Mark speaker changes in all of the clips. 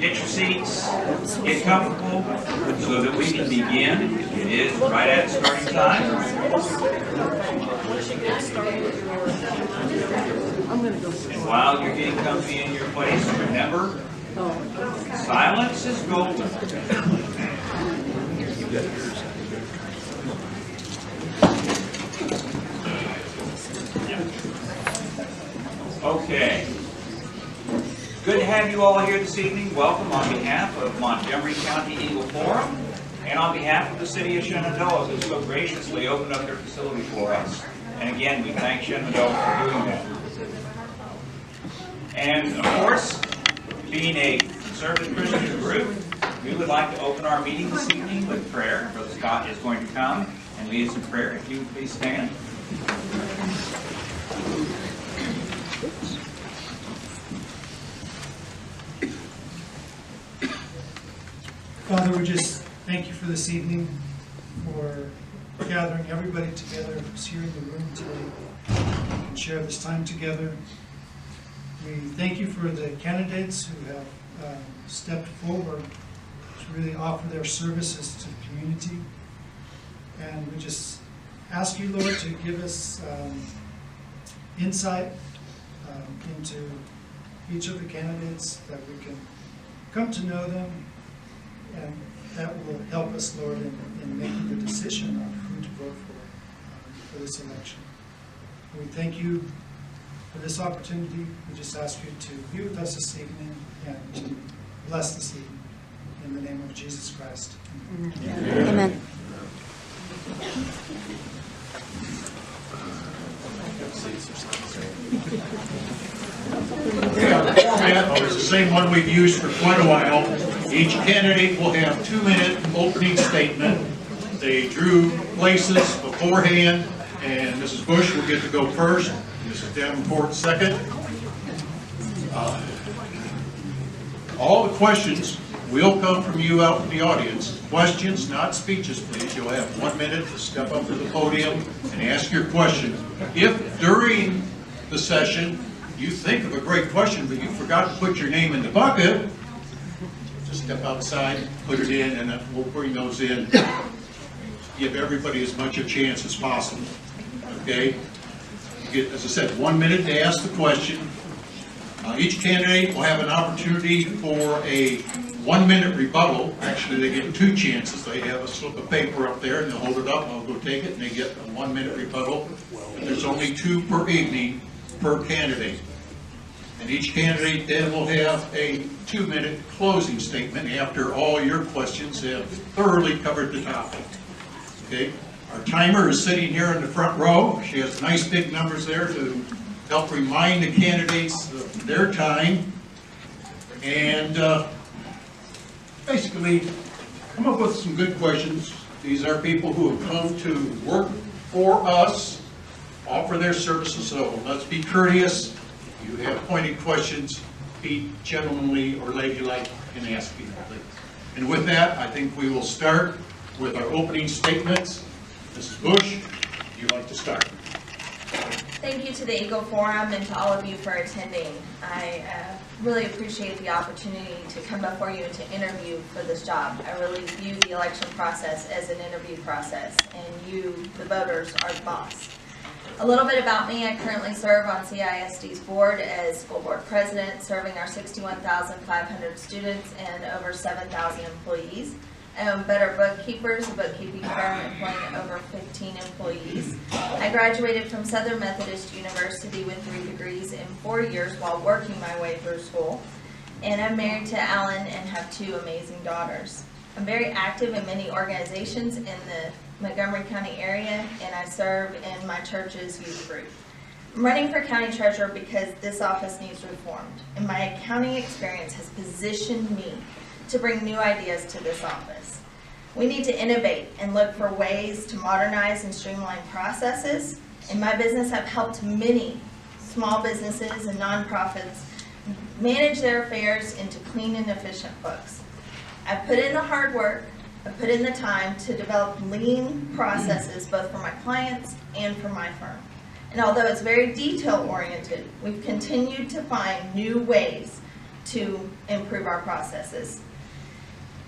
Speaker 1: Get your seats, get comfortable, so that we can begin. It is right at starting time. And while you're getting comfy in your place, remember, silence is golden. Okay. Good to have you all here this evening. Welcome on behalf of Montgomery County Eagle Forum and on behalf of the City of Shenandoah, who so graciously opened up their facility for us. And again, we thank Shenandoah for doing that. And of course, being a conservative Christian group, we would like to open our meeting this evening with prayer. Brother Scott is going to come and lead us in prayer. If you would please stand.
Speaker 2: Father, we just thank you for this evening, for gathering everybody together who's here in the room today and share this time together. We thank you for the candidates who have stepped forward to really offer their services to the community. And we just ask you, Lord, to give us insight into each of the candidates, that we can come to know them, and that will help us, Lord, in making the decision on who to vote for this election. We thank you for this opportunity. We just ask you to be with us this evening and to bless this evening. In the name of Jesus Christ. Amen.
Speaker 3: Amen.
Speaker 4: The format is the same one we've used for quite a while. Each candidate will have a 2-minute opening statement. They drew places beforehand, and Mrs. Bush will get to go first, Mrs. Davenport second. All the questions will come from you out in the audience. Questions, not speeches, please. You'll have 1 minute to step up to the podium and ask your question. If during the session you think of a great question, but you forgot to put your name in the bucket, just step outside, put it in, and then we'll bring those in. Give everybody as much a chance as possible. Okay? You get, as I said, 1 minute to ask the question. Each candidate will have an opportunity for a 1-minute rebuttal. Actually, they get 2 chances. They have a slip of paper up there, and they'll hold it up. I'll go take it, and they get a 1-minute rebuttal. And there's only 2 per evening per candidate. And each candidate then will have a 2-minute closing statement after all your questions have thoroughly covered the topic. Okay? Our timer is sitting here in the front row. She has nice big numbers there to help remind the candidates of their time. And basically, come up with some good questions. These are people who have come to work for us, offer their services, so let's be courteous. If you have pointed questions, be gentlemanly or ladylike and ask people. And with that, I think we will start with our opening statements. Mrs. Bush, would you like to start?
Speaker 5: Thank you to the Eagle Forum and to all of you for attending. I really appreciate the opportunity to come before you and to interview for this job. I really view the election process as an interview process, and you, the voters, are the boss. A little bit about me: I currently serve on CISD's board as school board president, serving our 61,500 students and over 7,000 employees. I own Better Bookkeepers, a bookkeeping firm employing over 15 employees. I graduated from Southern Methodist University with 3 degrees in 4 years while working my way through school. And I'm married to Alan and have 2 amazing daughters. I'm very active in many organizations in the Montgomery County area, and I serve in my church's youth group. I'm running for county treasurer because this office needs reformed, and my accounting experience has positioned me to bring new ideas to this office. We need to innovate and look for ways to modernize and streamline processes. In my business, I've helped many small businesses and nonprofits manage their affairs into clean and efficient books. I've put in the hard work, I've put in the time to develop lean processes both for my clients and for my firm. And although it's very detail-oriented, we've continued to find new ways to improve our processes.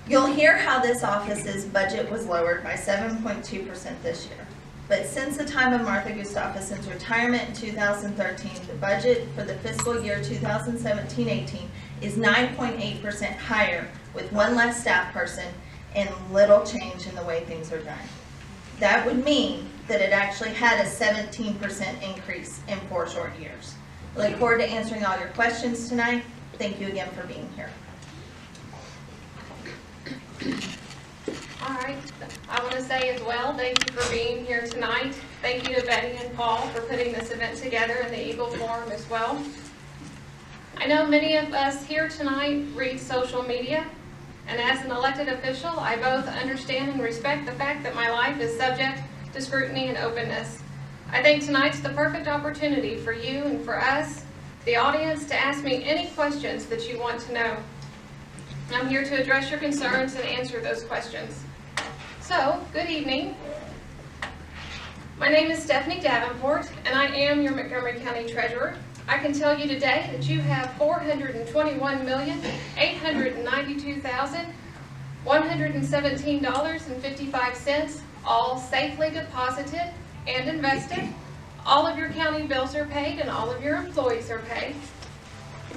Speaker 5: You'll hear how this office's budget was lowered by 7.2% this year. But since the time of Martha Gustafson's retirement in 2013, the budget for the fiscal year 2017-18 is 9.8% higher with one less staff person and little change in the way things are done. That would mean that it actually had a 17% increase in 4 short years. I look forward to answering all your questions tonight. Thank you again for being here.
Speaker 3: All right, I want to say as well, thank you for being here tonight. Thank you to Betty and Paul for putting this event together in the Eagle Forum as well. I know many of us here tonight read social media, and as an elected official, I both understand and respect the fact that my life is subject to scrutiny and openness. I think tonight's the perfect opportunity for you and for us, the audience, to ask me any questions that you want to know. I'm here to address your concerns and answer those questions. So, good evening. My name is Stephanne Davenport, and I am your Montgomery County Treasurer. I can tell you today that you have $421,892,117.55 all safely deposited and invested. All of your county bills are paid and all of your employees are paid.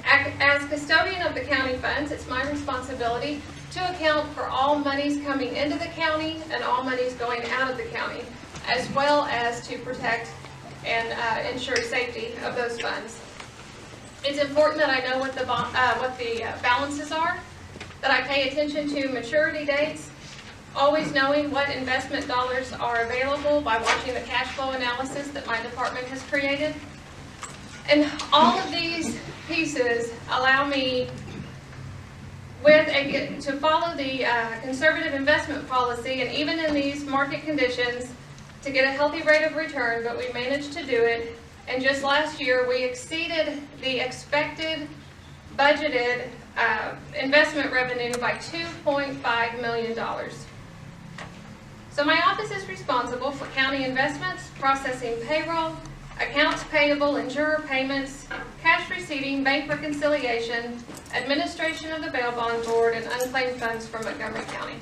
Speaker 3: As custodian of the county funds, it's my responsibility to account for all monies coming into the county and all monies going out of the county, as well as to protect and ensure safety of those funds. It's important that I know what the balances are, that I pay attention to maturity dates, always knowing what investment dollars are available by watching the cash flow analysis that my department has created. And all of these pieces allow me to follow the conservative investment policy, and even in these market conditions, to get a healthy rate of return, but we managed to do it. And just last year, we exceeded the expected budgeted investment revenue by $2.5 million. So my office is responsible for county investments, processing payroll, accounts payable and juror payments, cash receiving, bank reconciliation, administration of the bail bond board, and unclaimed funds from Montgomery County.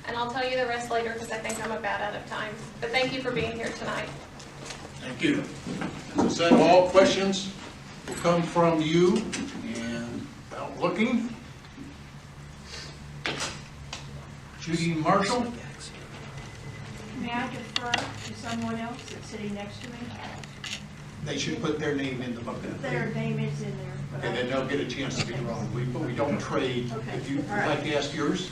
Speaker 3: And I'll tell you the rest later because I think I'm about out of time. But thank you for being here tonight.
Speaker 4: Thank you. As I said, all questions will come from you, and without looking, Judy Marshall.
Speaker 6: May I defer to someone else that's sitting next to me?
Speaker 4: They should put their name in the bucket.
Speaker 6: Their name is in there. But
Speaker 4: And then they'll get a chance to be wrong. But we don't trade.
Speaker 6: Okay.
Speaker 4: If you would
Speaker 6: All right.
Speaker 4: like to ask yours,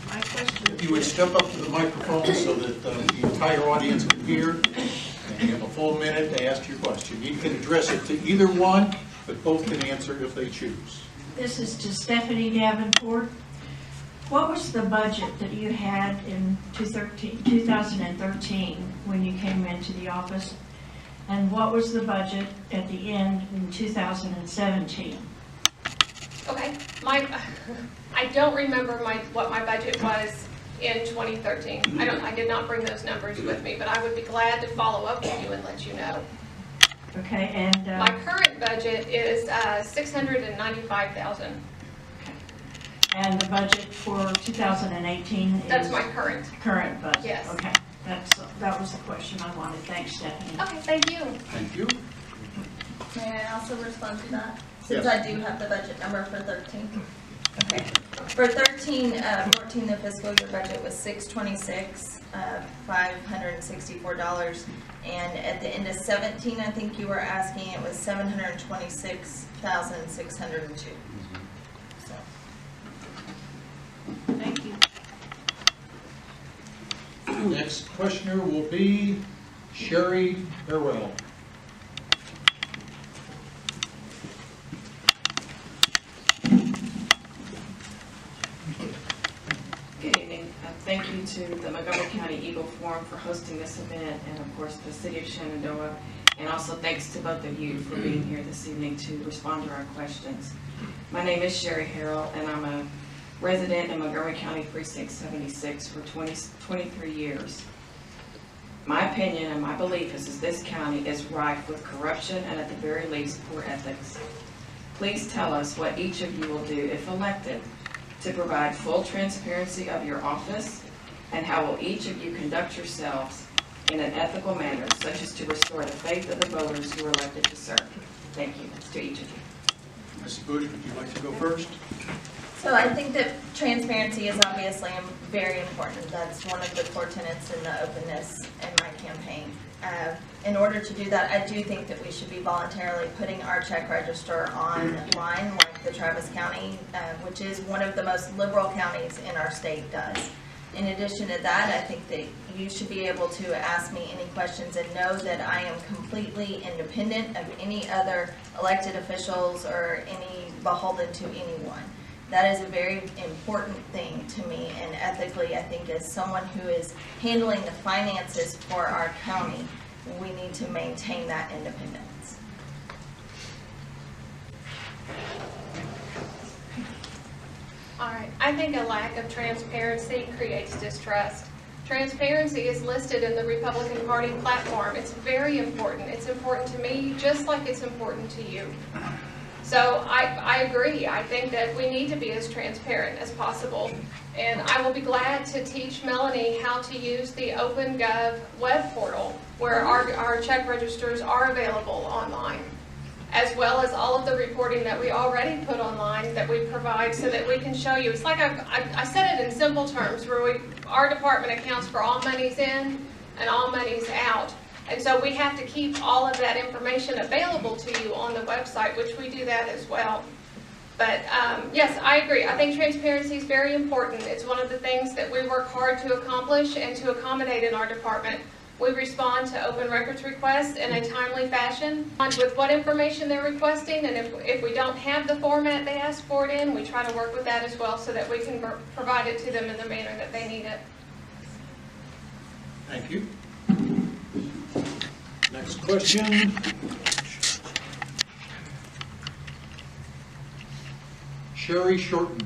Speaker 6: my question
Speaker 4: if you would step up to the microphone so that the entire audience can hear, and you have a full minute to ask your question. You can address it to either one, but both can answer if they choose.
Speaker 6: This is to Stephanne Davenport. What was the budget that you had in 2013 when you came into the office? And what was the budget at the end in 2017?
Speaker 3: Okay, I don't remember what my budget was in 2013. I did not bring those numbers with me, but I would be glad to follow up with you and let you know.
Speaker 6: Okay, and
Speaker 3: My current budget is $695,000.
Speaker 6: and the budget for 2018 is
Speaker 3: That's my current.
Speaker 6: budget.
Speaker 3: Yes.
Speaker 6: Okay, that was the question I wanted. Thanks, Stephanne.
Speaker 3: Okay, thank you.
Speaker 4: Thank you.
Speaker 5: May I also respond to that? Since
Speaker 4: Yes.
Speaker 5: I do have the budget number for 13. Okay. For 14, the fiscal year budget was $626, $564. And at the end of 17, I think you were asking, it was $726,602. So.
Speaker 6: Thank you.
Speaker 4: Next questioner will be Sherry Harrell.
Speaker 7: Good evening. Thank you to the Montgomery County Eagle Forum for hosting this event, and of course the City of Shenandoah, and also thanks to both of you for being here this evening to respond to our questions. My name is Sherry Harrell, and I'm a resident in Montgomery County Precinct 76 for 23 years. My opinion and my belief is that this county is rife with corruption and at the very least poor ethics. Please tell us what each of you will do, if elected, to provide full transparency of your office, and how will each of you conduct yourselves in an ethical manner, such as to restore the faith of the voters who were elected to serve. Thank you to each of you.
Speaker 4: Ms. Bush, would you like to go first?
Speaker 5: So I think that transparency is obviously very important. That's one of the core tenets in the openness in my campaign. In order to do that, I do think that we should be voluntarily putting our check register online, like the Travis County, which is one of the most liberal counties in our state, does. In addition to that, I think that you should be able to ask me any questions and know that I am completely independent of any other elected officials or any beholden to anyone. That is a very important thing to me, and ethically, I think as someone who is handling the finances for our county, we need to maintain that independence.
Speaker 3: All right, I think a lack of transparency creates distrust. Transparency is listed in the Republican Party platform. It's very important. It's important to me, just like it's important to you. So I agree. I think that we need to be as transparent as possible. And I will be glad to teach Melanie how to use the OpenGov web portal, where our check registers are available online, as well as all of the reporting that we already put online that we provide so that we can show you. It's like I said it in simple terms, where our department accounts for all monies in and all monies out. And so we have to keep all of that information available to you on the website, which we do that as well. But yes, I agree. I think transparency is very important. It's one of the things that we work hard to accomplish and to accommodate in our department. We respond to open records requests in a timely fashion with what information they're requesting, and if we don't have the format they ask for it in, we try to work with that as well so that we can provide it to them in the manner that they need it.
Speaker 4: Thank you. Next question. Sherry Shorten.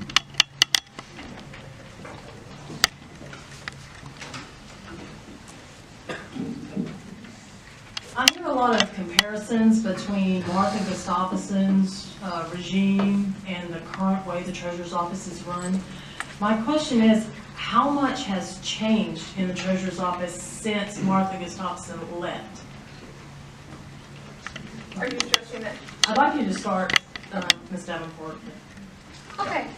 Speaker 8: I hear a lot of comparisons between Martha Gustafson's regime and the current way the Treasurer's Office is run. My question is, how much has changed in the Treasurer's Office since Martha Gustafson left?
Speaker 3: Are you addressing that?
Speaker 8: I'd like you to start, Ms. Davenport.
Speaker 3: Okay.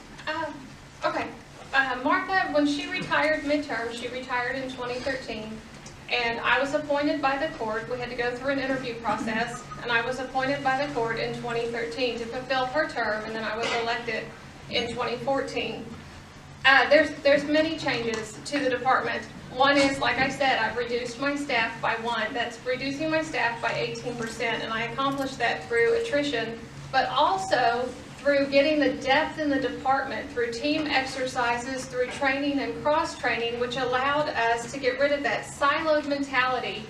Speaker 3: Martha, when she retired midterm, she retired in 2013, and I was appointed by the court. We had to go through an interview process, and I was appointed by the court in 2013 to fulfill her term, and then I was elected in 2014. There's many changes to the department. One is, like I said, I've reduced my staff by 1. That's reducing my staff by 18%, and I accomplished that through attrition, but also through getting the depth in the department, through team exercises, through training and cross-training, which allowed us to get rid of that siloed mentality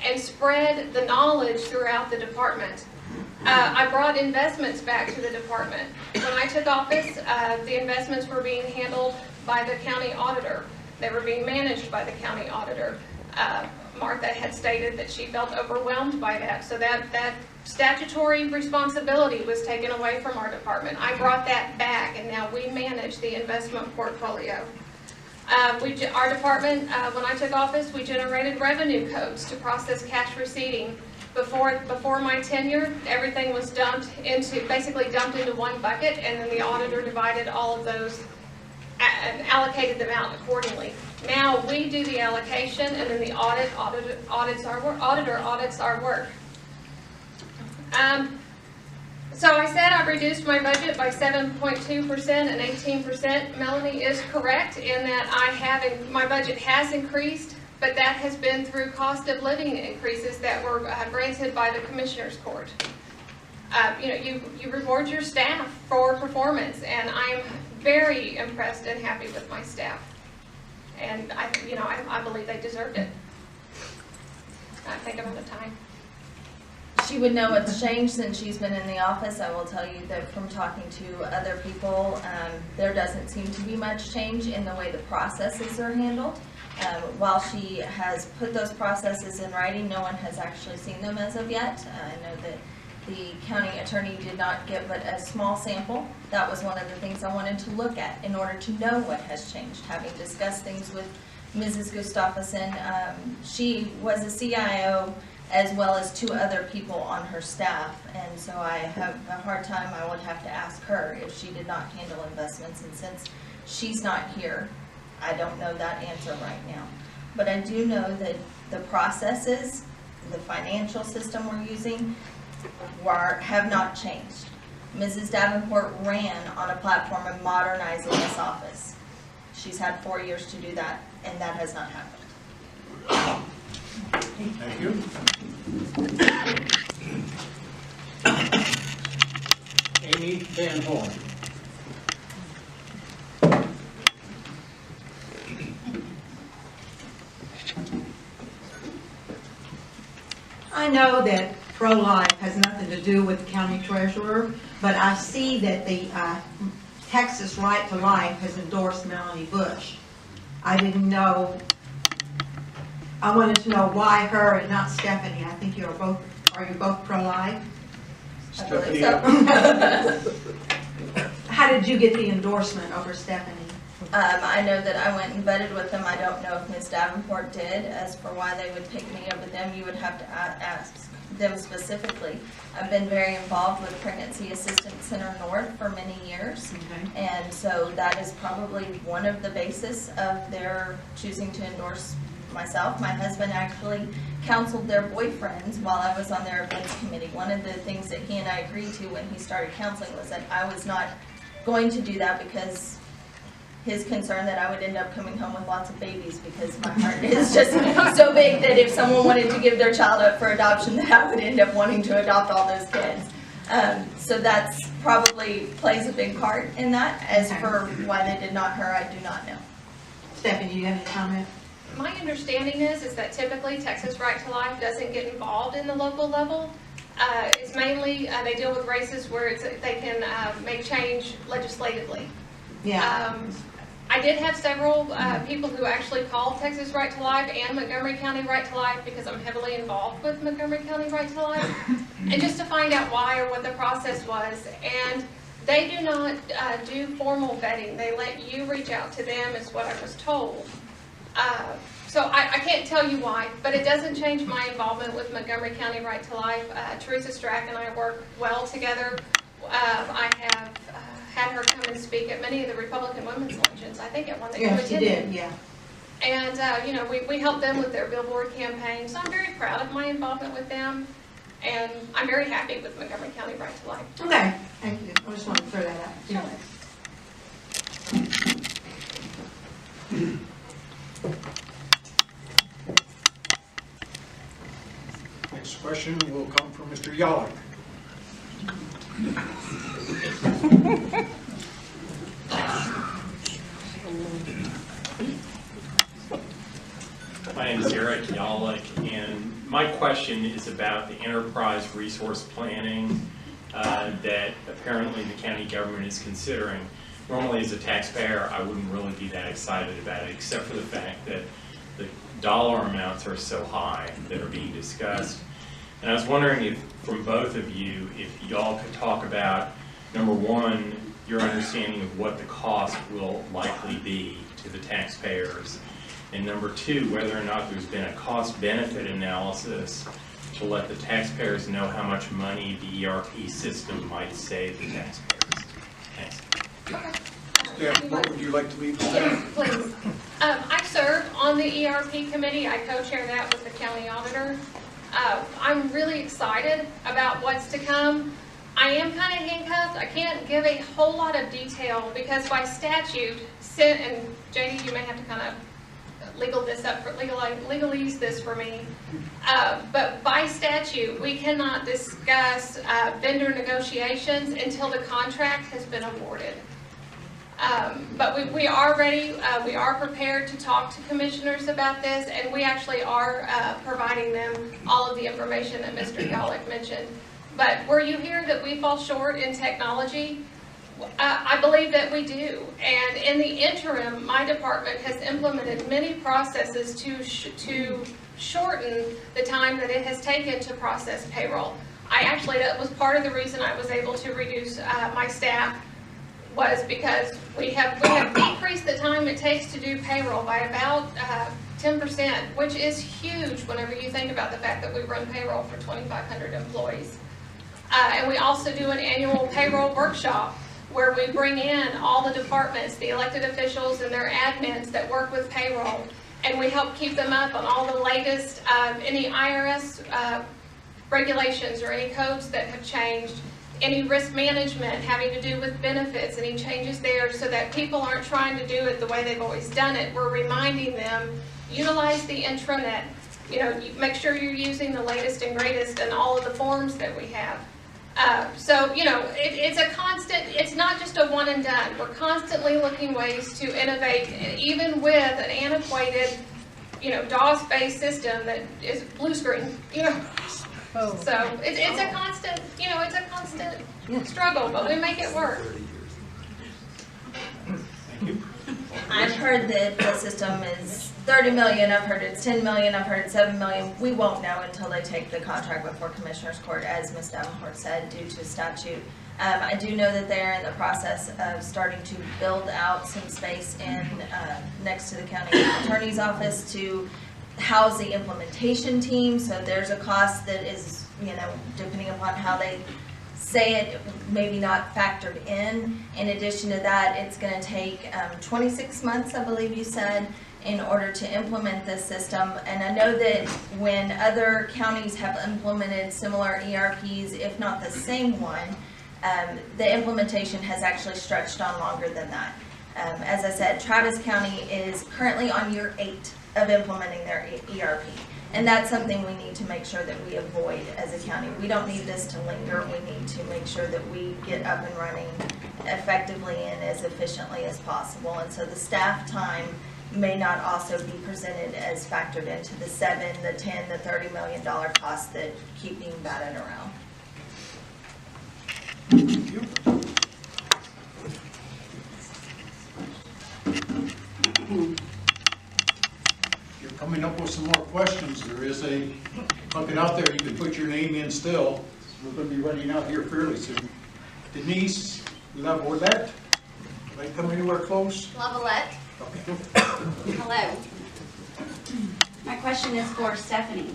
Speaker 3: and spread the knowledge throughout the department. I brought investments back to the department. When I took office, the investments were being handled by the county auditor. They were being managed by the county auditor. Martha had stated that she felt overwhelmed by that, so that statutory responsibility was taken away from our department. I brought that back, and now we manage the investment portfolio. Our department, when I took office, we generated revenue codes to process cash receipting. Before my tenure, everything was basically dumped into one bucket, and then the auditor divided all of those and allocated them out accordingly. Now we do the allocation, and then the auditor audits our work. So I said I reduced my budget by 7.2% and 18%. Melanie is correct in that my budget has increased, but that has been through cost of living increases that were granted by the Commissioner's Court. You reward your staff for performance, and I'm very impressed and happy with my staff. And I believe they deserved it. I think I'm out of time.
Speaker 5: She would know what's changed since she's been in the office. I will tell you that from talking to other people, there doesn't seem to be much change in the way the processes are handled. While she has put those processes in writing, no one has actually seen them as of yet. I know that The county attorney did not get but a small sample. That was one of the things I wanted to look at in order to know what has changed. Having discussed things with Mrs. Gustafson, she was a CIO as well as 2 other people on her staff, and so I have a hard time. I would have to ask her if she did not handle investments, and since she's not here, I don't know that answer right now. But I do know that the processes, the financial system we're using, have not changed. Mrs. Davenport ran on a platform of modernizing this office. She's had 4 years to do that, and that has not happened.
Speaker 4: Thank you. Amy Van Horn.
Speaker 9: I know that pro-life has nothing to do with the county treasurer, but I see that the Texas Right to Life has endorsed Melanie Bush. I didn't know, I wanted to know why her and not Stephanie. I think are you both pro-life?
Speaker 5: I believe so.
Speaker 9: How did you get the endorsement over Stephanie?
Speaker 5: I know that I went and vetted with them. I don't know if Ms. Davenport did. As for why they would pick me over them, you would have to ask them specifically. I've been very involved with Pregnancy Assistance Center North for many years, and so that is probably one of the basis of their choosing to endorse myself. My husband actually counseled their boyfriends while I was on their events committee. One of the things that he and I agreed to when he started counseling was that I was not going to do that because his concern that I would end up coming home with lots of babies, because my heart is just so big that if someone wanted to give their child up for adoption, that I would end up wanting to adopt all those kids. So that's probably plays a big part in that. As for why they did not her, I do not know.
Speaker 9: Stephanie, do you have any comment?
Speaker 3: My understanding is that typically Texas Right to Life doesn't get involved in the local level. It's mainly, they deal with races where they can make change legislatively.
Speaker 9: Yeah.
Speaker 3: I did have several people who actually called Texas Right to Life and Montgomery County Right to Life, because I'm heavily involved with Montgomery County Right to Life, and just to find out why or what the process was. And they do not do formal vetting. They let you reach out to them, is what I was told. So I can't tell you why, but it doesn't change my involvement with Montgomery County Right to Life. Teresa Strack and I work well together. I have had her come and speak at many of the Republican women's luncheons. I think at one that you attended.
Speaker 9: She did, yeah.
Speaker 3: And, you know, we help them with their billboard campaign. So I'm very proud of my involvement with them. And I'm very happy with Montgomery County Right to Life.
Speaker 9: Okay, thank you. I just wanted to throw that out.
Speaker 3: Sure.
Speaker 4: Next question will come from Mr. Yalek.
Speaker 10: My name is Eric Yalek, and my question is about the enterprise resource planning that apparently the county government is considering. Normally, as a taxpayer, I wouldn't really be that excited about it, except for the fact that the dollar amounts are so high that are being discussed. And I was wondering if, from both of you, if y'all could talk about, number one, your understanding of what the cost will likely be to the taxpayers, and number two, whether or not there's been a cost-benefit analysis to let the taxpayers know how much money the ERP system might save the taxpayers. Thanks.
Speaker 4: Steph, what would you like to leave with that?
Speaker 3: Yes, please. I serve on the ERP committee. I co-chair that with the county auditor. I'm really excited about what's to come. I am kind of handcuffed. I can't give a whole lot of detail because by statute, and JD, you may have to kind of legalese this for me. But by statute, we cannot discuss vendor negotiations until the contract has been awarded. But we are ready, we are prepared to talk to commissioners about this, and we actually are providing them all of the information that Mr. Yalek mentioned. But were you hearing that we fall short in technology? I believe that we do. And in the interim, my department has implemented many processes to shorten the time that it has taken to process payroll. that was part of the reason I was able to reduce my staff, was because we have decreased the time it takes to do payroll by about 10%, which is huge whenever you think about the fact that we run payroll for 2,500 employees. And we also do an annual payroll workshop where we bring in all the departments, the elected officials and their admins that work with payroll, and we help keep them up on all the latest, any IRS regulations or any codes that have changed, any risk management having to do with benefits, any changes there, so that people aren't trying to do it the way they've always done it. We're reminding them, utilize the intranet, make sure you're using the latest and greatest in all of the forms that we have. So, it's a constant, it's not just a one and done. We're constantly looking ways to innovate, even with an antiquated, DOS-based system that is blue screen, So it's a constant, it's a constant struggle, but we make it work.
Speaker 4: Thank you.
Speaker 5: I've heard that the system is 30 million, I've heard it's 10 million, I've heard it's 7 million. We won't know until they take the contract before Commissioner's Court, as Ms. Davenport said, due to statute. I do know that they're in the process of starting to build out some space in next to the county attorney's office to house the implementation team. So there's a cost that is, depending upon how they say it, maybe not factored in. In addition to that, it's going to take 26 months, I believe you said, in order to implement this system. And I know that when other counties have implemented similar ERPs, if not the same one, the implementation has actually stretched on longer than that. As I said, Travis County is currently on year 8 of implementing their ERP. And that's something we need to make sure that we avoid as a county. We don't need this to linger. We need to make sure that we get up and running effectively and as efficiently as possible. And so the staff time may not also be presented as factored into the 7, the 10, the $30 million costs that keep being batted around.
Speaker 4: Thank you. You're coming up with some more questions. There is a bucket out there. You can put your name in still. We're going to be running out here fairly soon. Denise Lavolette, can I come anywhere close?
Speaker 11: Lavalette.
Speaker 4: Okay.
Speaker 11: Hello. My question is for Stephanie.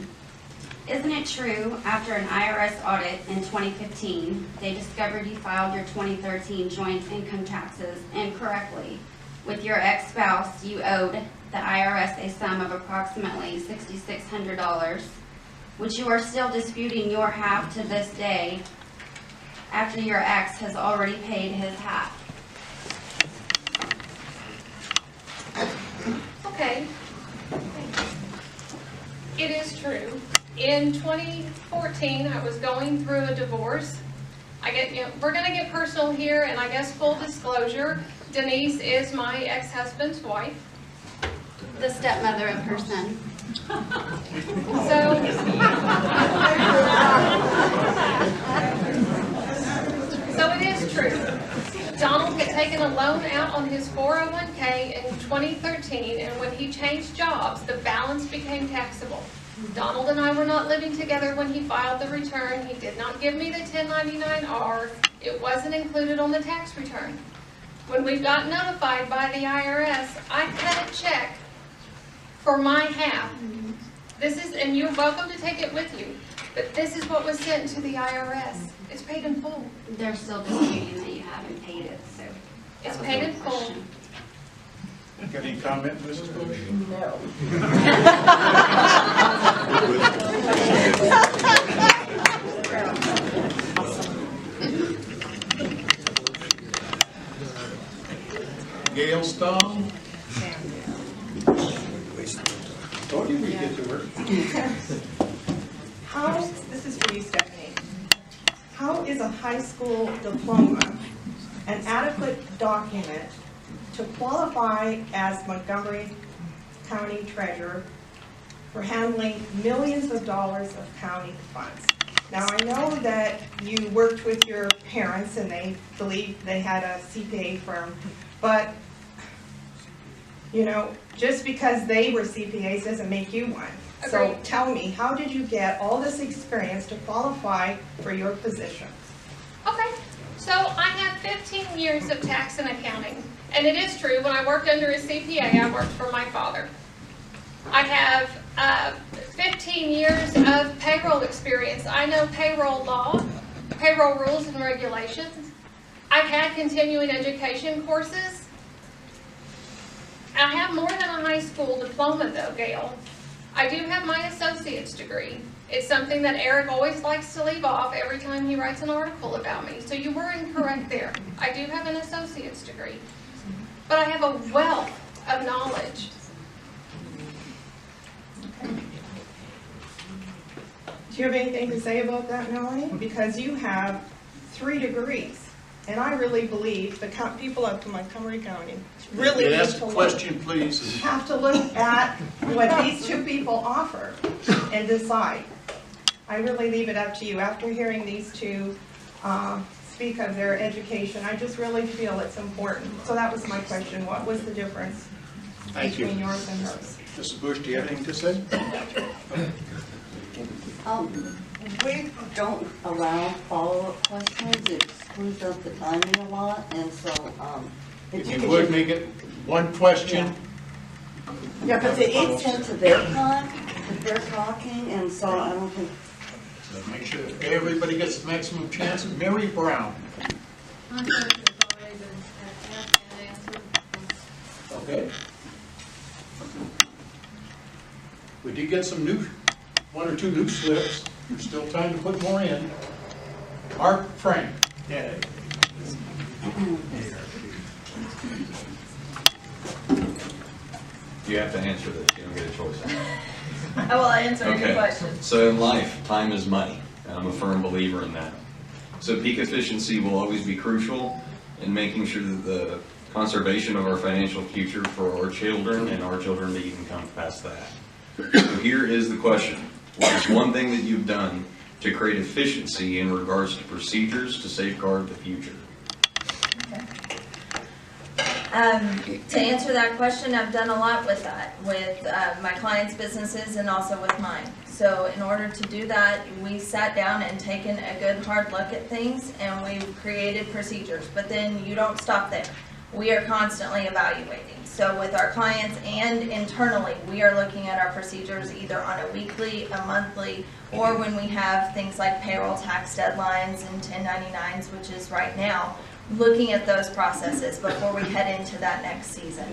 Speaker 11: Isn't it true, after an IRS audit in 2015, they discovered you filed your 2013 joint income taxes incorrectly? With your ex-spouse, you owed the IRS a sum of approximately $6,600, which you are still disputing your half to this day, after your ex has already paid his half.
Speaker 3: Okay. It is true. In 2014, I was going through a divorce. We're going to get personal here, and I guess full disclosure, Denise is my ex-husband's wife.
Speaker 11: The stepmother of her son.
Speaker 3: So it is true. Donald had taken a loan out on his 401k in 2013, and when he changed jobs, the balance became taxable. Donald and I were not living together when he filed the return. He did not give me the 1099-R. It wasn't included on the tax return. When we got notified by the IRS, I cut a check for my half. And you're welcome to take it with you, but this is what was sent to the IRS. It's paid in full.
Speaker 11: They're still disputing that you haven't paid it, so.
Speaker 3: It's paid in full.
Speaker 4: Got any comment, Mrs. Bush?
Speaker 5: No.
Speaker 4: Gail Stone? Told you we'd get to her.
Speaker 12: This is for you, Stephanie. How is a high school diploma an adequate document to qualify as Montgomery County Treasurer for handling millions of dollars of county funds? Now, I know that you worked with your parents and they believed they had a CPA firm, but, Just because they were CPAs doesn't make you one. So
Speaker 3: Agreed.
Speaker 12: tell me, how did you get all this experience to qualify for your position?
Speaker 3: Okay, so I have 15 years of tax and accounting. And it is true, when I worked under a CPA, I worked for my father. I have 15 years of payroll experience. I know payroll law, payroll rules and regulations. I've had continuing education courses. I have more than a high school diploma though, Gail. I do have my associate's degree. It's something that Eric always likes to leave off every time he writes an article about me. So you were incorrect there. I do have an associate's degree. But I have a wealth of knowledge.
Speaker 12: Do you have anything to say about that, Melanie? Because you have 3 degrees. And I really believe the people of Montgomery County really need
Speaker 4: Ask
Speaker 12: to
Speaker 4: a question, please.
Speaker 12: have to look at what these 2 people offer and decide. I really leave it up to you. After hearing these 2 speak of their education, I just really feel it's important. So that was my question. What was the difference between yours and hers?
Speaker 4: Mrs. Bush, do you have anything to say?
Speaker 13: We don't allow follow-up questions. It screws up the timing a lot, and so,
Speaker 4: If you would make it one question.
Speaker 13: yeah, but it's into their time, if they're talking, and so I don't think.
Speaker 4: So make sure that everybody gets the maximum chance. Mary Brown. Okay. We did get some new, 1 or 2 new slips. There's still time to put more in. Mark Frank. Yeah.
Speaker 14: You have to answer this. You don't get a choice.
Speaker 5: I will answer your
Speaker 14: Okay.
Speaker 5: question.
Speaker 14: So in life, time is money. And I'm a firm believer in that. So peak efficiency will always be crucial in making sure that the conservation of our financial future for our children and our children to even come past that. So here is the question. What is one thing that you've done to create efficiency in regards to procedures to safeguard the future?
Speaker 5: To answer that question, I've done a lot with that, with my clients' businesses and also with mine. So in order to do that, we sat down and taken a good hard look at things, and we've created procedures. But then you don't stop there. We are constantly evaluating. So with our clients and internally, we are looking at our procedures either on a weekly, a monthly, or when we have things like payroll tax deadlines and 1099s, which is right now, looking at those processes before we head into that next season.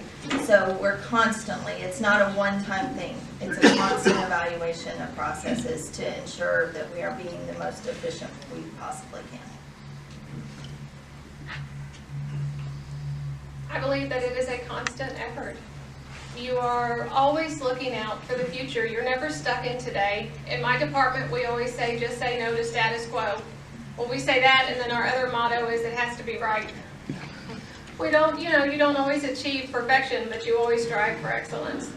Speaker 5: So we're constantly, it's not a one-time thing, it's a constant evaluation of processes to ensure that we are being the most efficient we possibly can.
Speaker 3: I believe that it is a constant effort. You are always looking out for the future. You're never stuck in today. In my department, we always say, just say no to status quo. Well, we say that, and then our other motto is it has to be right. We don't, you don't always achieve perfection, but you always strive for excellence.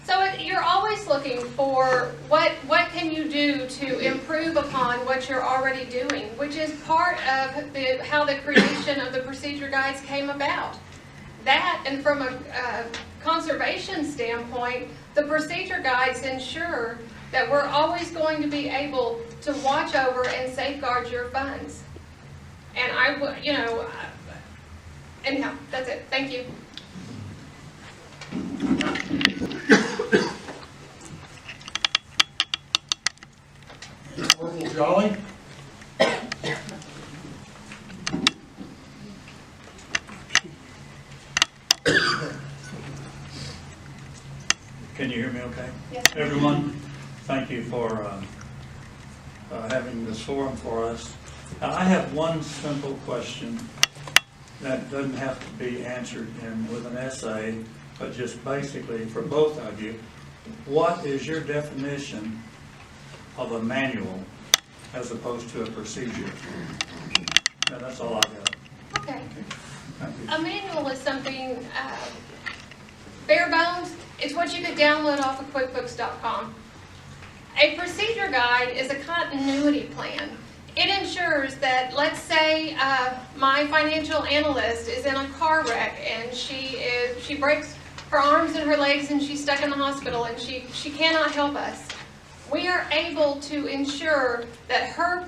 Speaker 3: So you're always looking for what can you do to improve upon what you're already doing, which is part of how the creation of the procedure guides came about. That, and from a conservation standpoint, the procedure guides ensure that we're always going to be able to watch over and safeguard your funds. And anyhow, that's it. Thank you.
Speaker 4: Orville Jolly.
Speaker 15: Can you hear me okay?
Speaker 3: Yes.
Speaker 15: Everyone, thank you for having this forum for us. I have one simple question that doesn't have to be answered with an essay, but just basically for both of you. What is your definition of a manual as opposed to a procedure? Yeah, that's all I got.
Speaker 3: Okay.
Speaker 15: Thank you.
Speaker 3: A manual is something, bare bones, it's what you could download off of QuickBooks.com. A procedure guide is a continuity plan. It ensures that, let's say, my financial analyst is in a car wreck and she breaks her arms and her legs and she's stuck in the hospital and she cannot help us, we are able to ensure that her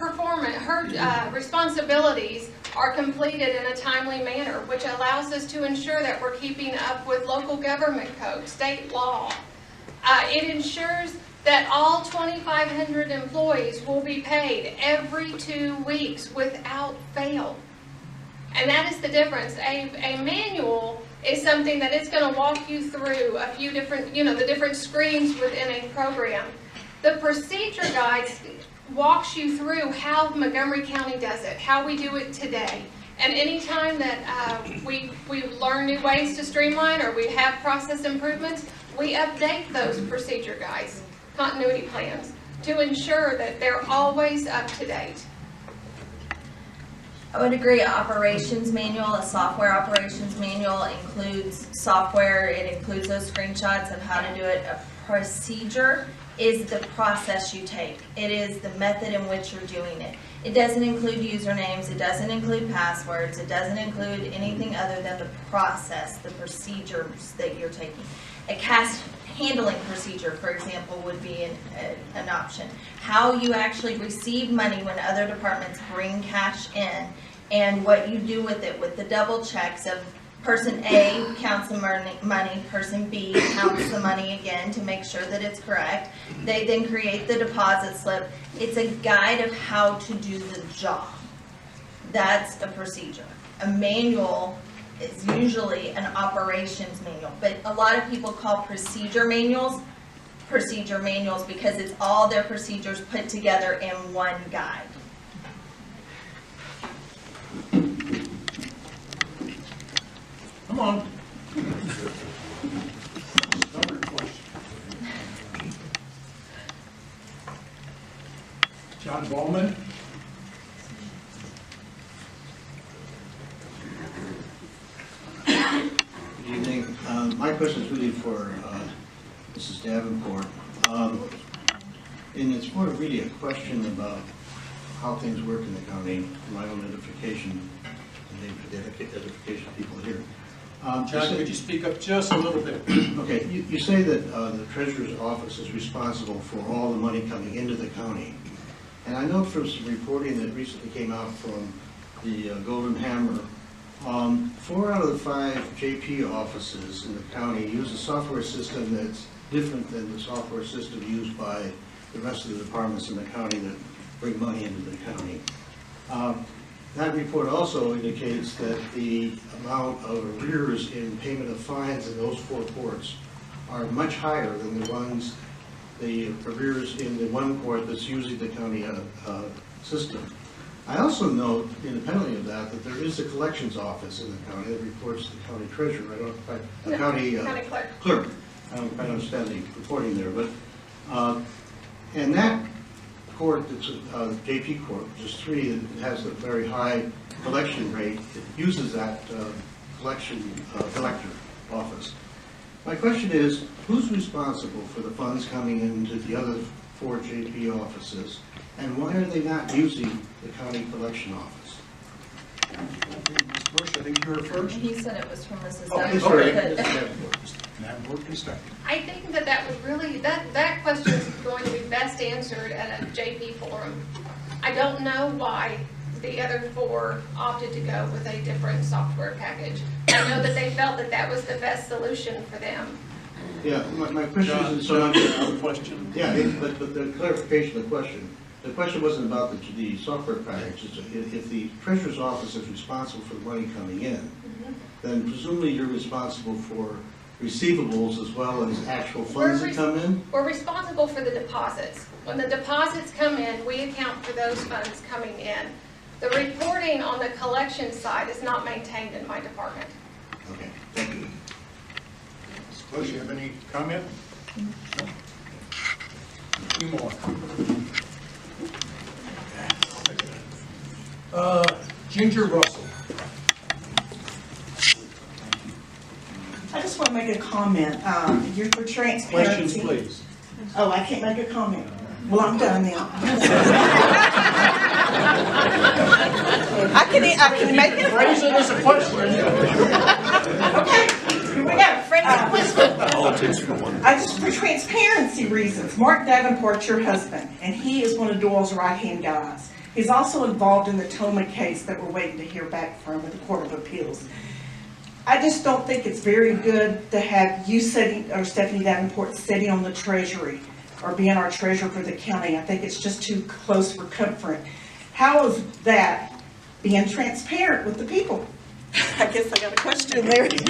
Speaker 3: responsibilities are completed in a timely manner, which allows us to ensure that we're keeping up with local government code, state law. It ensures that all 2,500 employees will be paid every 2 weeks without fail. And that is the difference. A manual is something that it's going to walk you through a few different, the different screens within a program. The procedure guide walks you through how Montgomery County does it, how we do it today. And anytime that we learn new ways to streamline or we have process improvements, we update those procedure guides, continuity plans, to ensure that they're always up to date.
Speaker 5: I would agree. Operations manual, a software operations manual includes software. It includes those screenshots of how to do it. A procedure is the process you take. It is the method in which you're doing it. It doesn't include usernames. It doesn't include passwords. It doesn't include anything other than the process, the procedures that you're taking. A cash handling procedure, for example, would be an option. How you actually receive money when other departments bring cash in, and what you do with it, with the double checks of person A counts the money, person B counts the money again to make sure that it's correct. They then create the deposit slip. It's a guide of how to do the job. That's a procedure. A manual is usually an operations manual, but a lot of people call procedure manuals because it's all their procedures put together in one guide.
Speaker 4: Come on. Another question. John Bowman.
Speaker 16: Good evening. My question is really for Mrs. Davenport. And it's more really a question about how things work in the county, my own edification, and the edification of people here.
Speaker 4: John, could you speak up just a little bit?
Speaker 16: Okay, you say that the treasurer's office is responsible for all the money coming into the county. And I know from some reporting that recently came out from the Golden Hammer, 4 out of the 5 JP offices in the county use a software system that's different than the software system used by the rest of the departments in the county that bring money into the county. That report also indicates that the amount of arrears in payment of fines in those 4 courts are much higher than the arrears in the one court that's using the county system. I also note, independently of that, that there is a collections office in the county that reports to the county treasurer. I don't quite, county clerk. I don't quite understand the reporting there, but and that court, that's JP court, which is 3, that has a very high collection rate, it uses that collector office. My question is, who's responsible for the funds coming into the other 4 JP offices, and why are they not using the county collection office?
Speaker 4: Ms. Bush, I think you were first.
Speaker 5: He said it was from Mrs.
Speaker 4: Davenport.
Speaker 3: I think that would really, that question is going to be best answered at a JP forum. I don't know why the other 4 opted to go with a different software package. I know that they felt that that was the best solution for them.
Speaker 16: Yeah, my question isn't so much question. Yeah, but the clarification of the question wasn't about the software package. If the treasurer's office is responsible for the money coming in, then presumably you're responsible for receivables as well as actual funds that come in?
Speaker 3: We're responsible for the deposits. When the deposits come in, we account for those funds coming in. The reporting on the collection side is not maintained in my department.
Speaker 16: Okay, thank you.
Speaker 4: Ms. Bush, you have any comment? No? A few more. Ginger Russell.
Speaker 12: I just want to make a comment. You're for transparency.
Speaker 4: Questions, please.
Speaker 12: Oh, I can't make a comment. Well, I'm done now. I can make it.
Speaker 4: Phrase it as a question.
Speaker 12: Okay, here we go.
Speaker 17: politics for one.
Speaker 12: Just for transparency reasons, Mark Davenport's your husband, and he is one of Doyle's right-hand guys. He's also involved in the Toma case that we're waiting to hear back from with the Court of Appeals. I just don't think it's very good to have you sitting, or Stephanne Davenport sitting on the treasury, or being our treasurer for the county. I think it's just too close for comfort. How is that being transparent with the people? I guess I got a question there.
Speaker 3: Okay,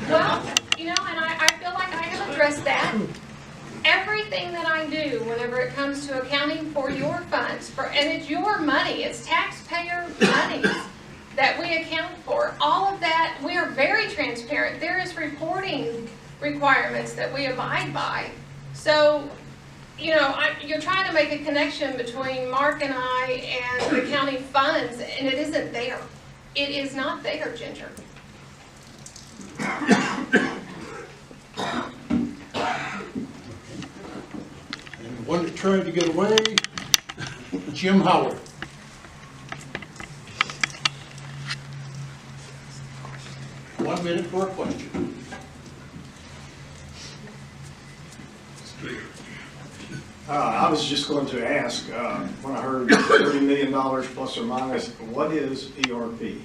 Speaker 3: well, you know, and I feel like I have addressed that. Everything that I do whenever it comes to accounting for your funds, and it's your money, it's taxpayer money that we account for. All of that, we are very transparent. There is reporting requirements that we abide by. So, you know, you're trying to make a connection between Mark and I and the county funds, and it isn't there. It is not there, Ginger.
Speaker 4: And one that tried to get away, Jim Howard. One minute for a question.
Speaker 18: I was just going to ask, when I heard $30 million plus or minus, what is ERP?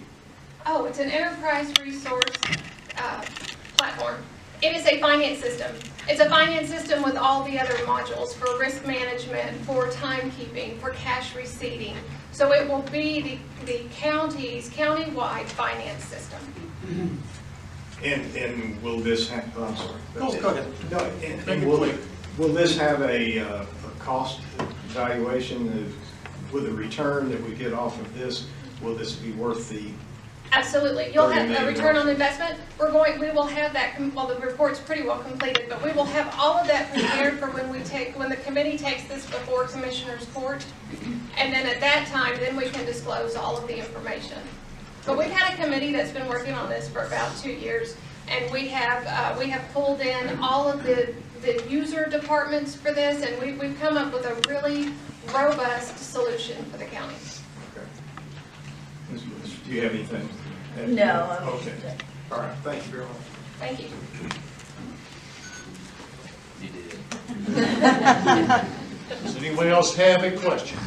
Speaker 3: Oh, it's an enterprise resource platform. It is a finance system. It's a finance system with all the other modules for risk management, for timekeeping, for cash receipting. So it will be the county's countywide finance system.
Speaker 18: And will this have, oh, I'm sorry.
Speaker 4: Go ahead.
Speaker 18: No, and will this have a cost evaluation with a return that we get off of this? Will this be worth the?
Speaker 3: Absolutely. You'll have a return on investment. We will have that, well, the report's pretty well completed, but we will have all of that prepared for when the committee takes this before Commissioner's Court. And then at that time, then we can disclose all of the information. But we've had a committee that's been working on this for about 2 years, and we have pulled in all of the user departments for this, and we've come up with a really robust solution for the county.
Speaker 18: Okay. Do you have anything?
Speaker 5: No.
Speaker 18: Okay. All right. Thank you very much.
Speaker 3: Thank you.
Speaker 4: Does anyone else have a question?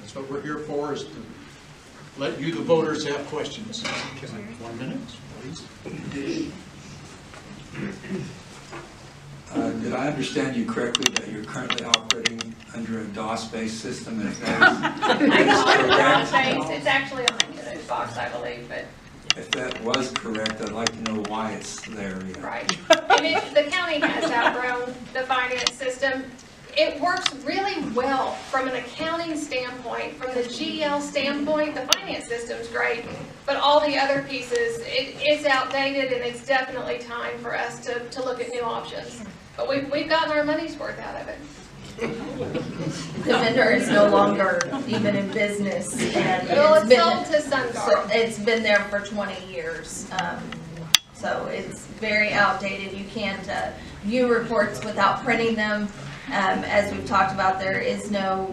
Speaker 4: That's what we're here for, is to let you, the voters, have questions. 1 minute, please.
Speaker 17: Did I understand you correctly that you're currently operating under a DOS-based system? And if that is
Speaker 3: DOS-based, it's actually on the Linux box, I believe, but.
Speaker 17: If that was correct, I'd like to know why it's there yet.
Speaker 3: Right. And the county has outgrown the finance system. It works really well from an accounting standpoint, from the GL standpoint. The finance system's great, but all the other pieces, it's outdated, and it's definitely time for us to look at new options. But we've gotten our money's worth out of it.
Speaker 5: The vendor is no longer even in business, and
Speaker 3: Well, it's sold to SunGuard.
Speaker 5: it's been there for 20 years. So it's very outdated. You can't view reports without printing them. As we've talked about, there is no,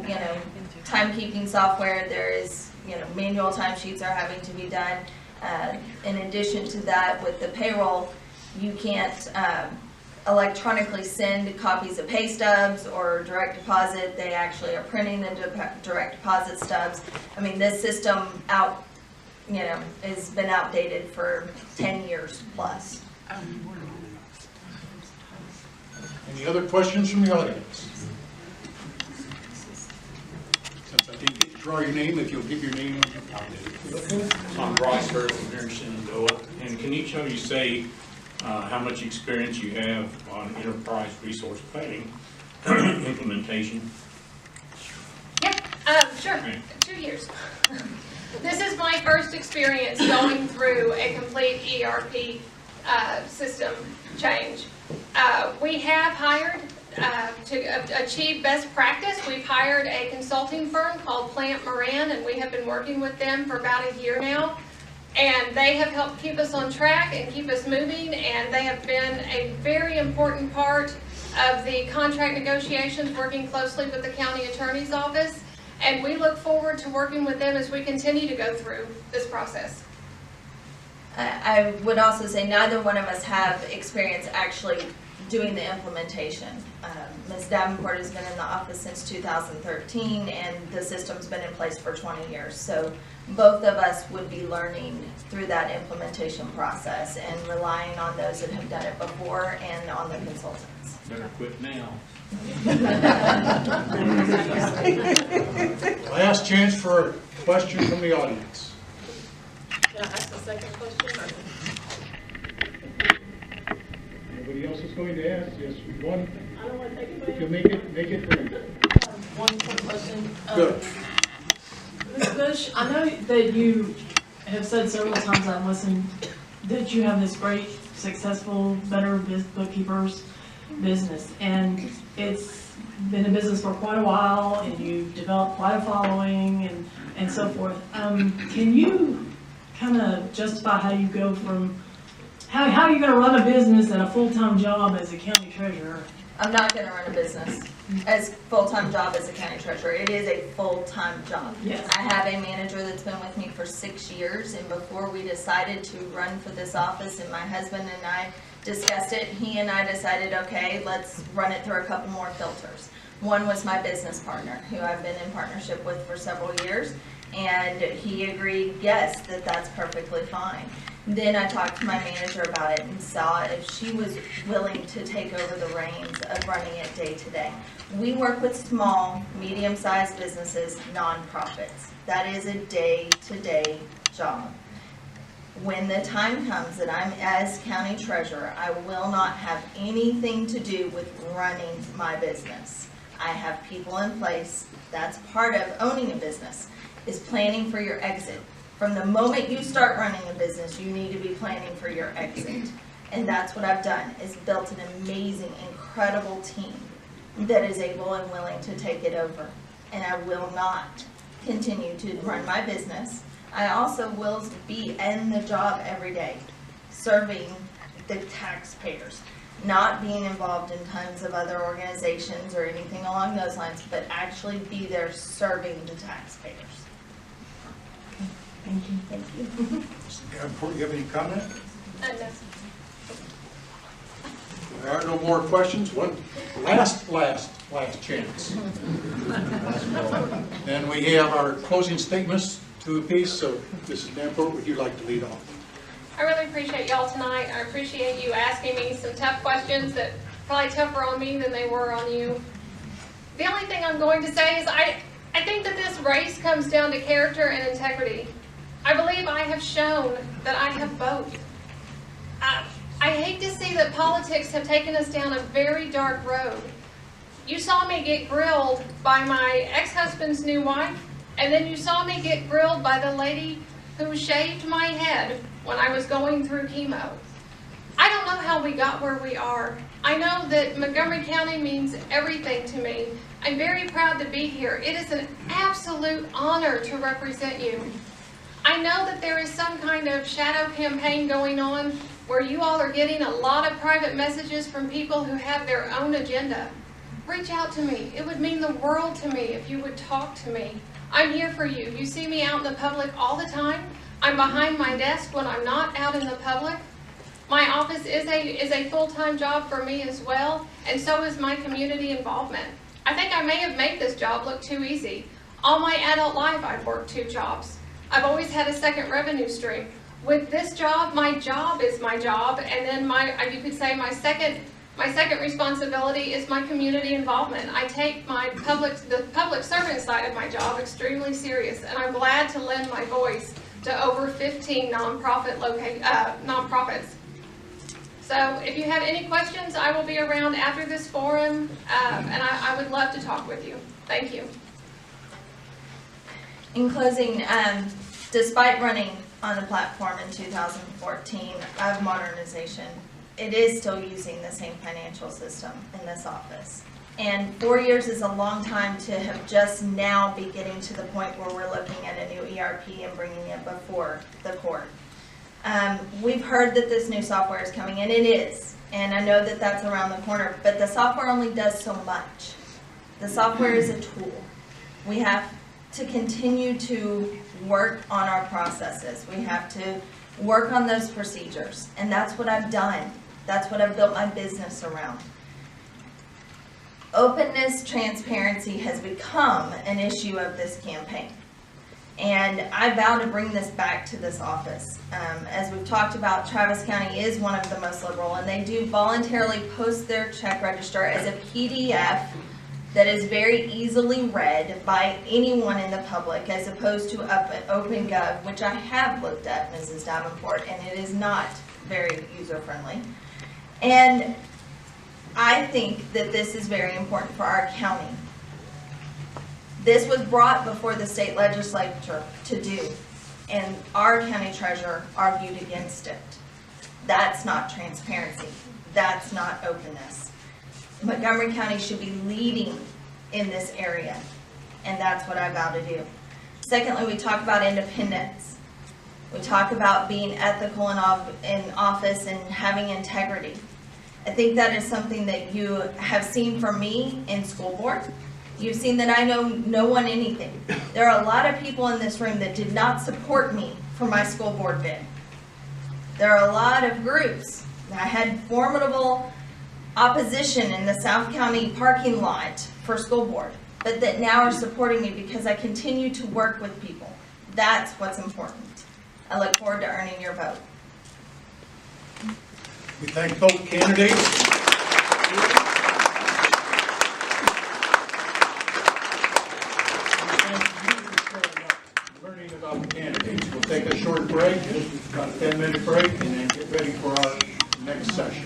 Speaker 5: timekeeping software. There is, manual timesheets are having to be done. In addition to that, with the payroll, you can't electronically send copies of pay stubs or direct deposit. They actually are printing the direct deposit stubs. I mean, this system has been outdated for 10 years plus.
Speaker 4: Any other questions from the audience? Since I didn't get to draw your name, if you'll give your name.
Speaker 19: I'm Bryce Hurd from here in Shenandoah. And can each of you say how much experience you have on enterprise resource planning implementation?
Speaker 3: Yeah, sure. 2 years. This is my first experience going through a complete ERP system change. We have hired, to achieve best practice, we've hired a consulting firm called Plant Moran, and we have been working with them for about a year now. And they have helped keep us on track and keep us moving, and they have been a very important part of the contract negotiations, working closely with the county attorney's office. And we look forward to working with them as we continue to go through this process.
Speaker 5: I would also say neither one of us have experience actually doing the implementation. Ms. Davenport has been in the office since 2013, and the system's been in place for 20 years. So both of us would be learning through that implementation process and relying on those that have done it before and on the consultants.
Speaker 19: Better quit now.
Speaker 4: Last chance for a question from the audience.
Speaker 20: Can I ask the second question?
Speaker 4: Nobody else is going to ask. Yes, one.
Speaker 20: I don't want to take it
Speaker 4: If you make it brief.
Speaker 20: One quick question.
Speaker 4: Good.
Speaker 20: Ms. Bush, I know that you have said several times I've listened that you have this great, successful, better bookkeepers business, and it's been in business for quite a while, and you've developed quite a following, and so forth. Can you kind of justify how you go from how are you going to run a business and a full-time job as a county treasurer?
Speaker 5: I'm not going to run a business as full-time job as a county treasurer. It is a full-time job.
Speaker 20: Yes.
Speaker 5: I have a manager that's been with me for 6 years, and before we decided to run for this office, and my husband and I discussed it, he and I decided, okay, let's run it through a couple more filters. One was my business partner, who I've been in partnership with for several years, and he agreed, yes, that's perfectly fine. Then I talked to my manager about it and saw if she was willing to take over the reins of running it day to day. We work with small, medium-sized businesses, nonprofits. That is a day-to-day job. When the time comes that I'm as county treasurer, I will not have anything to do with running my business. I have people in place. That's part of owning a business, is planning for your exit. From the moment you start running a business, you need to be planning for your exit. And that's what I've done, is built an amazing, incredible team that is able and willing to take it over. And I will not continue to run my business. I also will be in the job every day, serving the taxpayers, not being involved in tons of other organizations or anything along those lines, but actually be there serving the taxpayers.
Speaker 20: Thank you.
Speaker 5: Thank you.
Speaker 4: Davenport, you have any comment?
Speaker 3: No.
Speaker 4: There are no more questions. One last chance. Then we have our closing statements to a piece. So, Mrs. Davenport, would you like to lead off?
Speaker 3: I really appreciate y'all tonight. I appreciate you asking me some tough questions that probably tougher on me than they were on you. The only thing I'm going to say is I think that this race comes down to character and integrity. I believe I have shown that I have both. I hate to see that politics have taken us down a very dark road. You saw me get grilled by my ex-husband's new wife, and then you saw me get grilled by the lady who shaved my head when I was going through chemo. I don't know how we got where we are. I know that Montgomery County means everything to me. I'm very proud to be here. It is an absolute honor to represent you. I know that there is some kind of shadow campaign going on where you all are getting a lot of private messages from people who have their own agenda. Reach out to me. It would mean the world to me if you would talk to me. I'm here for you. You see me out in the public all the time. I'm behind my desk when I'm not out in the public. My office is a full-time job for me as well, and so is my community involvement. I think I may have made this job look too easy. All my adult life I've worked 2 jobs. I've always had a second revenue stream. With this job, my job is my job, and then you could say my second responsibility is my community involvement. I take the public servant side of my job extremely serious, and I'm glad to lend my voice to over 15 nonprofits. So if you have any questions, I will be around after this forum, and I would love to talk with you. Thank you.
Speaker 5: In closing, despite running on the platform in 2014 of modernization, it is still using the same financial system in this office. And 4 years is a long time to have just now be getting to the point where we're looking at a new ERP and bringing it before the court. We've heard that this new software is coming, and it is. And I know that that's around the corner, but the software only does so much. The software is a tool. We have to continue to work on our processes. We have to work on those procedures, and that's what I've done. That's what I've built my business around. Openness, transparency has become an issue of this campaign. And I vow to bring this back to this office. As we've talked about, Travis County is one of the most liberal, and they do voluntarily post their check register as a PDF that is very easily read by anyone in the public, as opposed to OpenGov, which I have looked at, Mrs. Davenport, and it is not very user-friendly. And I think that this is very important for our county. This was brought before the state legislature to do, and our county treasurer argued against it. That's not transparency. That's not openness. Montgomery County should be leading in this area, and that's what I vow to do. Secondly, we talk about independence. We talk about being ethical in office and having integrity. I think that is something that you have seen from me in school board. You've seen that I know no one anything. There are a lot of people in this room that did not support me for my school board bid. There are a lot of groups. I had formidable opposition in the South County parking lot for school board, but that now are supporting me because I continue to work with people. That's what's important. I look forward to earning your vote.
Speaker 4: We thank both candidates. Learning about the candidates. We'll take a short break, about a 10-minute break, and then get ready for our next session.